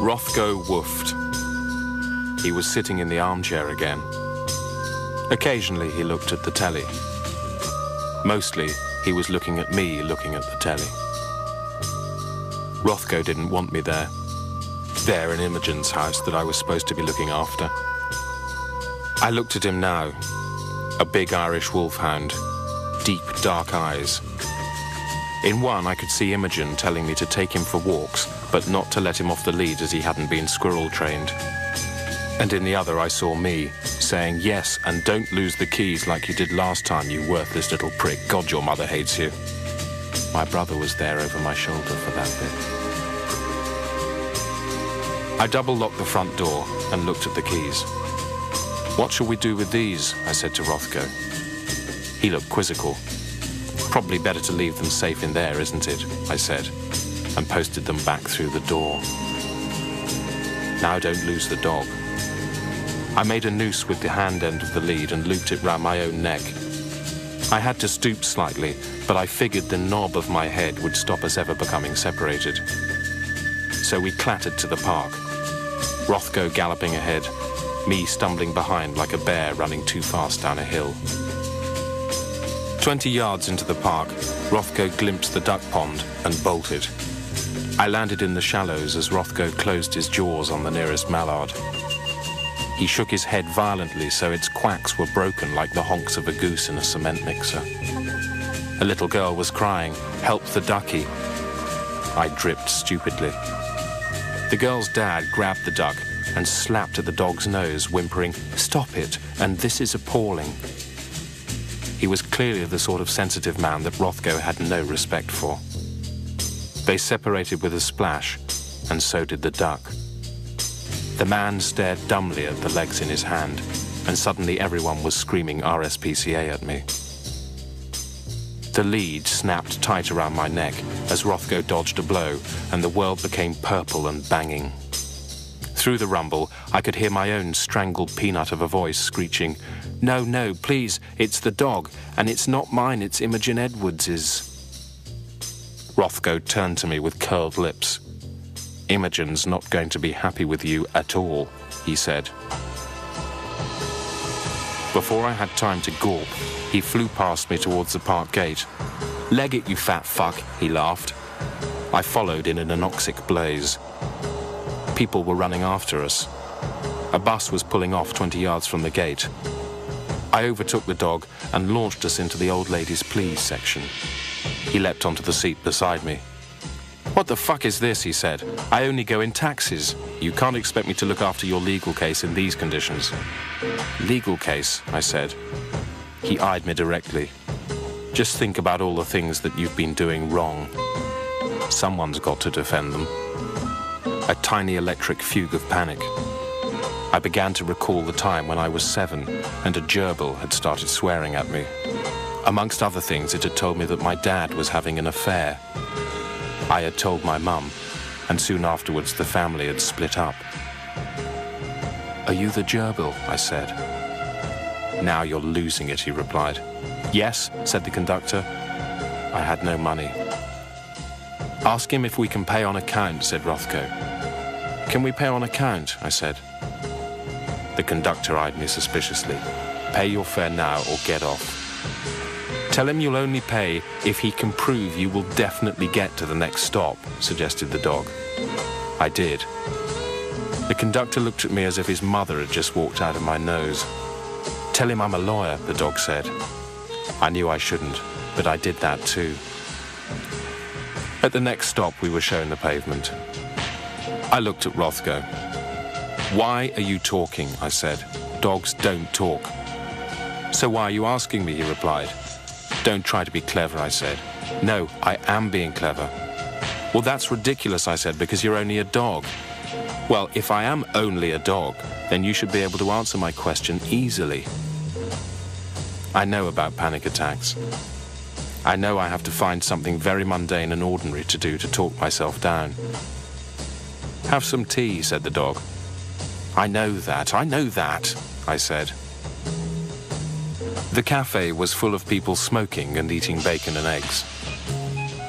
Rothko woofed. He was sitting in the armchair again. Occasionally he looked at the telly. Mostly he was looking at me looking at the telly. Rothko didn't want me there in Imogen's house that I was supposed to be looking after. I looked at him now, a big Irish wolfhound, deep dark eyes. In one I could see Imogen telling me to take him for walks, but not to let him off the lead as he hadn't been squirrel trained. And in the other I saw me, saying yes, and don't lose the keys like you did last time, you worthless little prick. God, your mother hates you. My brother was there over my shoulder for that bit. I double-locked the front door and looked at the keys. What shall we do with these? I said to Rothko. He looked quizzical. Probably better to leave them safe in there, isn't it? I said, and posted them back through the door. Now don't lose the dog. I made a noose with the hand end of the lead and looped it round my own neck. I had to stoop slightly, but I figured the knob of my head would stop us ever becoming separated. So we clattered to the park, Rothko galloping ahead, me stumbling behind like a bear running too fast down a hill. 20 yards into the park, Rothko glimpsed the duck pond and bolted. I landed in the shallows as Rothko closed his jaws on the nearest mallard. He shook his head violently so its quacks were broken like the honks of a goose in a cement mixer. A little girl was crying, "Help the ducky." I dripped stupidly. The girl's dad grabbed the duck and slapped at the dog's nose, whimpering, "Stop it, and this is appalling." He was clearly the sort of sensitive man that Rothko had no respect for. They separated with a splash, and so did the duck. The man stared dumbly at the legs in his hand, and suddenly everyone was screaming RSPCA at me. The lead snapped tight around my neck as Rothko dodged a blow, and the world became purple and banging. Through the rumble, I could hear my own strangled peanut of a voice screeching, "No, no, please, it's the dog, and it's not mine, it's Imogen Edwards's." Rothko turned to me with curled lips. "Imogen's not going to be happy with you at all," he said. Before I had time to gawp, he flew past me towards the park gate. "Leg it, you fat fuck," he laughed. I followed in an anoxic blaze. People were running after us. A bus was pulling off 20 yards from the gate. I overtook the dog and launched us into the old lady's please section. He leapt onto the seat beside me. "What the fuck is this?" he said. "I only go in taxis. You can't expect me to look after your legal case in these conditions." "Legal case?" I said. He eyed me directly. "Just think about all the things that you've been doing wrong. Someone's got to defend them." A tiny electric fugue of panic. I began to recall the time when I was 7 and a gerbil had started swearing at me. Amongst other things, it had told me that my dad was having an affair. I had told my mum, and soon afterwards the family had split up. "Are you the gerbil?" I said. "Now you're losing it," he replied. "Yes," said the conductor. I had no money. "Ask him if we can pay on account," said Rothko. "Can we pay on account?" I said. The conductor eyed me suspiciously. "Pay your fare now or get off." "Tell him you'll only pay if he can prove you will definitely get to the next stop," suggested the dog. I did. The conductor looked at me as if his mother had just walked out of my nose. "Tell him I'm a lawyer," the dog said. I knew I shouldn't, but I did that too. At the next stop, we were shown the pavement. I looked at Rothko. "Why are you talking?" I said. "Dogs don't talk." "So why are you asking me?" he replied. "Don't try to be clever," I said. "No, I am being clever." "Well, that's ridiculous," I said, "because you're only a dog." "Well, if I am only a dog, then you should be able to answer my question easily." I know about panic attacks. I know I have to find something very mundane and ordinary to do to talk myself down. "Have some tea," said the dog. I know that, I said. The cafe was full of people smoking and eating bacon and eggs.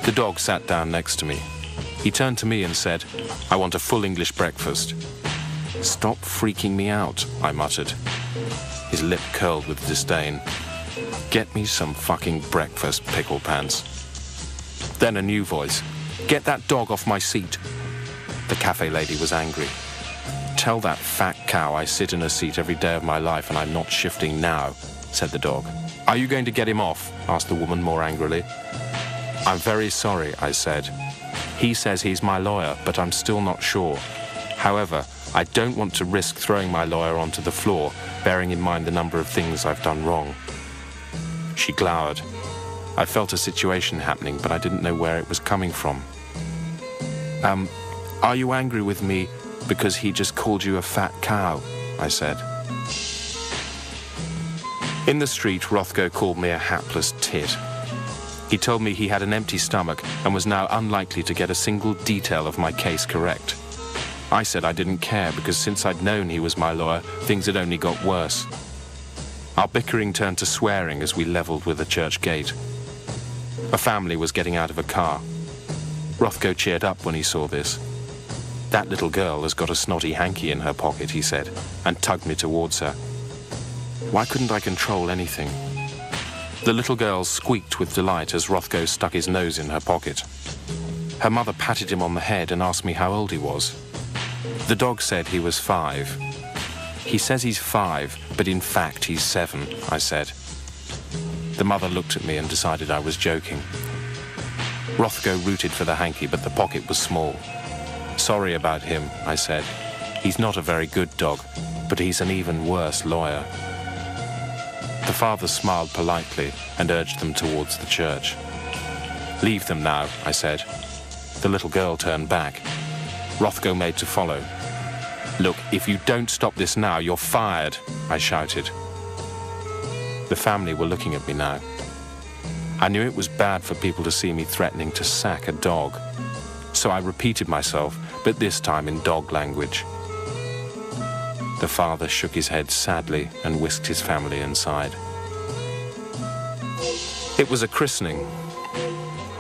The dog sat down next to me. He turned to me and said, "I want a full English breakfast." "Stop freaking me out," I muttered. His lip curled with disdain. "Get me some fucking breakfast, pickle pants." Then a new voice. "Get that dog off my seat." The cafe lady was angry. "Tell that fat cow I sit in a seat every day of my life and I'm not shifting now," said the dog. "Are you going to get him off?" asked the woman more angrily. "I'm very sorry," I said. "He says he's my lawyer, but I'm still not sure. However, I don't want to risk throwing my lawyer onto the floor, bearing in mind the number of things I've done wrong." She glowered. I felt a situation happening, but I didn't know where it was coming from. Are you angry with me because he just called you a fat cow?" I said. In the street, Rothko called me a hapless tit. He told me he had an empty stomach and was now unlikely to get a single detail of my case correct. I said I didn't care because since I'd known he was my lawyer, things had only got worse. Our bickering turned to swearing as we levelled with the church gate. A family was getting out of a car. Rothko cheered up when he saw this. "That little girl has got a snotty hanky in her pocket," he said, and tugged me towards her. Why couldn't I control anything? The little girl squeaked with delight as Rothko stuck his nose in her pocket. Her mother patted him on the head and asked me how old he was. The dog said he was 5. "He says he's 5, but in fact he's 7, I said. The mother looked at me and decided I was joking. Rothko rooted for the hanky, but the pocket was small. "Sorry about him," I said. "He's not a very good dog, but he's an even worse lawyer." The father smiled politely and urged them towards the church. "Leave them now," I said. The little girl turned back. Rothko made to follow. "Look, if you don't stop this now, you're fired," I shouted. The family were looking at me now. I knew it was bad for people to see me threatening to sack a dog. So I repeated myself, but this time in dog language. The father shook his head sadly and whisked his family inside. It was a christening.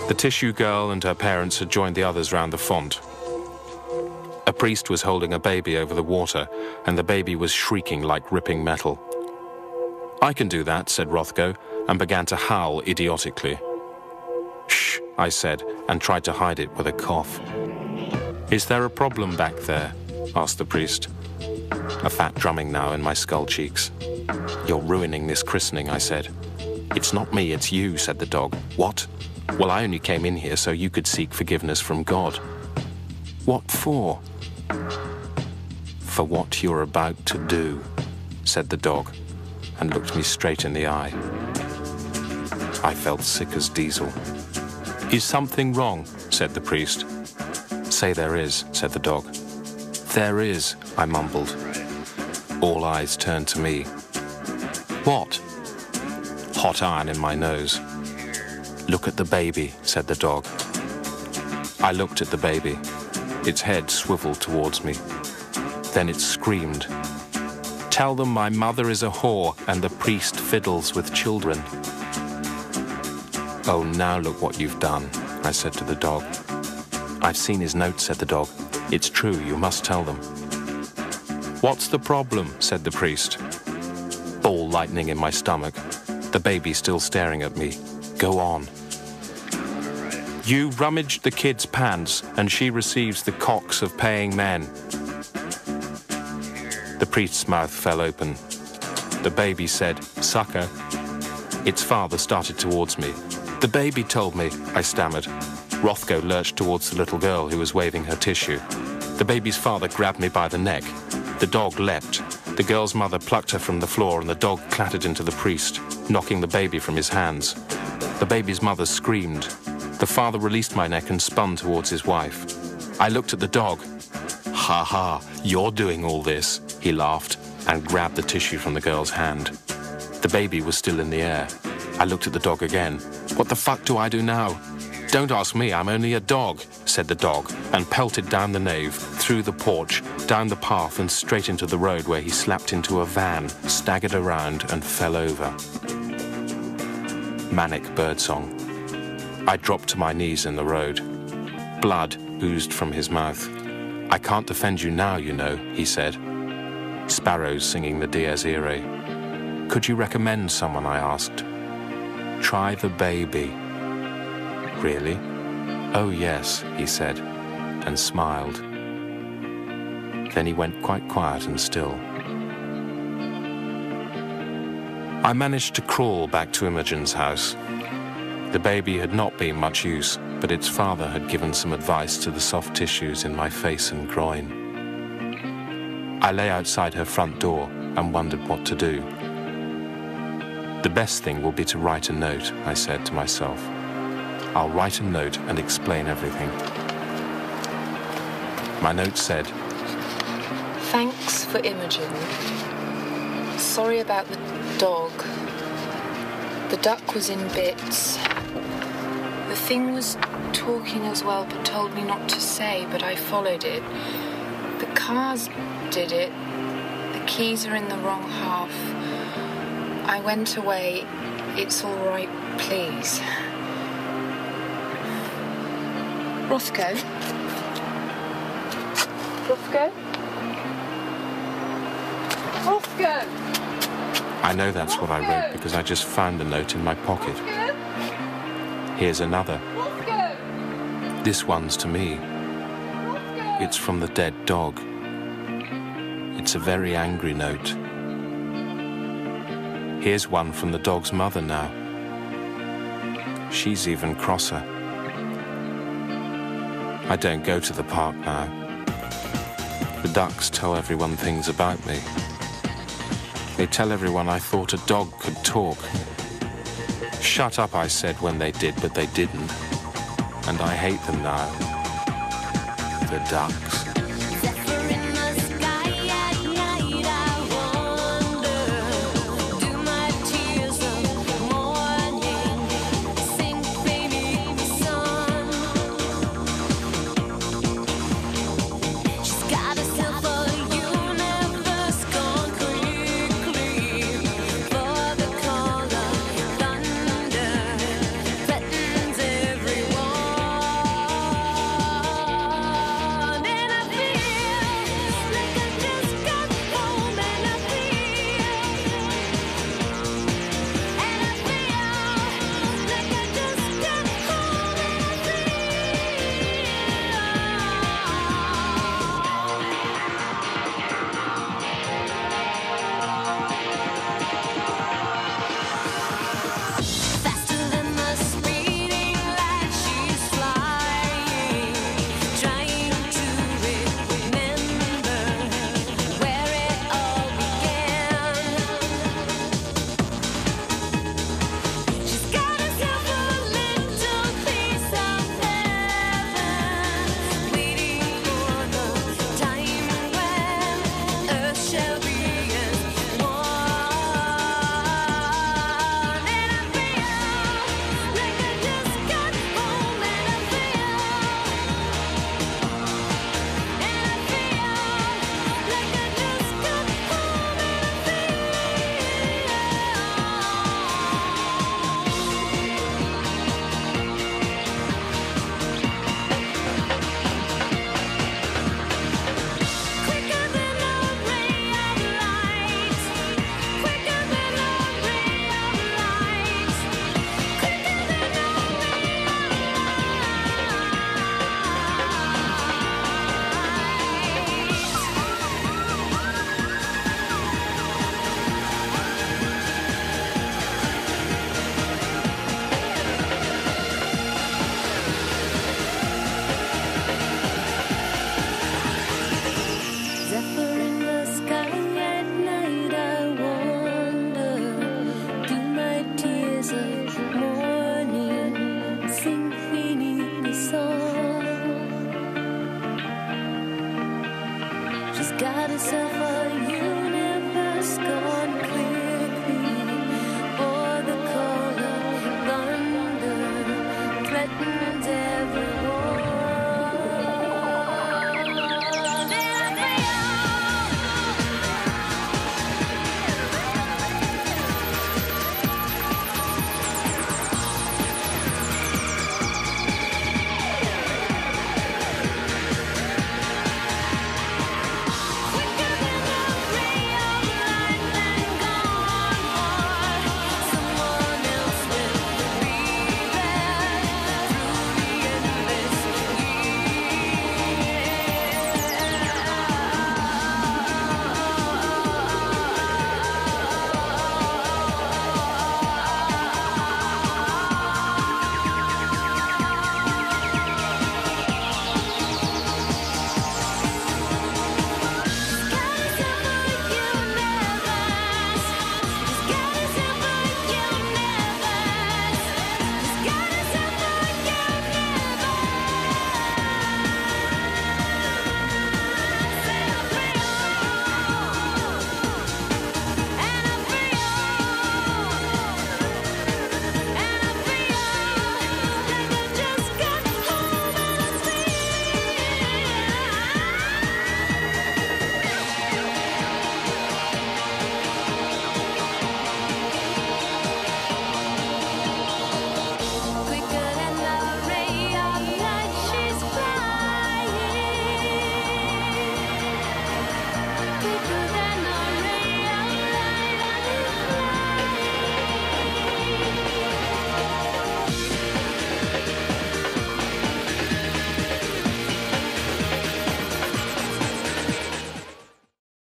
The tissue girl and her parents had joined the others round the font. A priest was holding a baby over the water, and the baby was shrieking like ripping metal. "I can do that," said Rothko, and began to howl idiotically. "Shh," I said, and tried to hide it with a cough. "Is there a problem back there?" asked the priest. A fat drumming now in my skull cheeks. "You're ruining this christening," I said. "It's not me, it's you," said the dog. "What? Well, I only came in here so you could seek forgiveness from God." "What for?" "For what you're about to do," said the dog, and looked me straight in the eye. I felt sick as diesel. "Is something wrong?" said the priest. "Say there is," said the dog. "There is," I mumbled. All eyes turned to me. "What?" Hot iron in my nose. "Look at the baby," said the dog. I looked at the baby. Its head swiveled towards me. Then it screamed. "Tell them my mother is a whore and the priest fiddles with children." "Oh, now look what you've done," I said to the dog. "I've seen his note," said the dog. "It's true, you must tell them." "What's the problem?" said the priest. Ball lightning in my stomach. The baby still staring at me. "Go on." "You rummaged the kid's pants and she receives the cocks of paying men." The priest's mouth fell open. The baby said, "Sucker." Its father started towards me. "The baby told me," I stammered. Rothko lurched towards the little girl who was waving her tissue. The baby's father grabbed me by the neck. The dog leapt. The girl's mother plucked her from the floor and the dog clattered into the priest, knocking the baby from his hands. The baby's mother screamed. The father released my neck and spun towards his wife. I looked at the dog. "Ha ha, you're doing all this," he laughed and grabbed the tissue from the girl's hand. The baby was still in the air. I looked at the dog again. "What the fuck do I do now?" "Don't ask me, I'm only a dog," said the dog, and pelted down the nave, through the porch, down the path and straight into the road where he slapped into a van, staggered around and fell over. Manic birdsong. I dropped to my knees in the road. Blood, oozed from his mouth. "I can't defend you now, you know," he said. Sparrows singing the Dies Irae. "Could you recommend someone?" I asked. "Try the baby." "Really?" "Oh yes," he said, and smiled. Then he went quite quiet and still. I managed to crawl back to Imogen's house. The baby had not been much use, but its father had given some advice to the soft tissues in my face and groin. I lay outside her front door and wondered what to do. "The best thing will be to write a note," I said to myself. "I'll write a note and explain everything." My note said, "Thanks for Imogen. Sorry about the dog. The duck was in bits. The thing was talking as well, but told me not to say, but I followed it. The cars did it. The keys are in the wrong half. I went away. It's all right, please. Rothko? Rothko? Rothko!" I know that's what I wrote because I just found the note in my pocket. Here's another. This one's to me. It's from the dead dog. It's a very angry note. Here's one from the dog's mother now. She's even crosser. I don't go to the park now. The ducks tell everyone things about me. They tell everyone I thought a dog could talk. Shut up, I said when they did, but they didn't. And I hate them now. The ducks.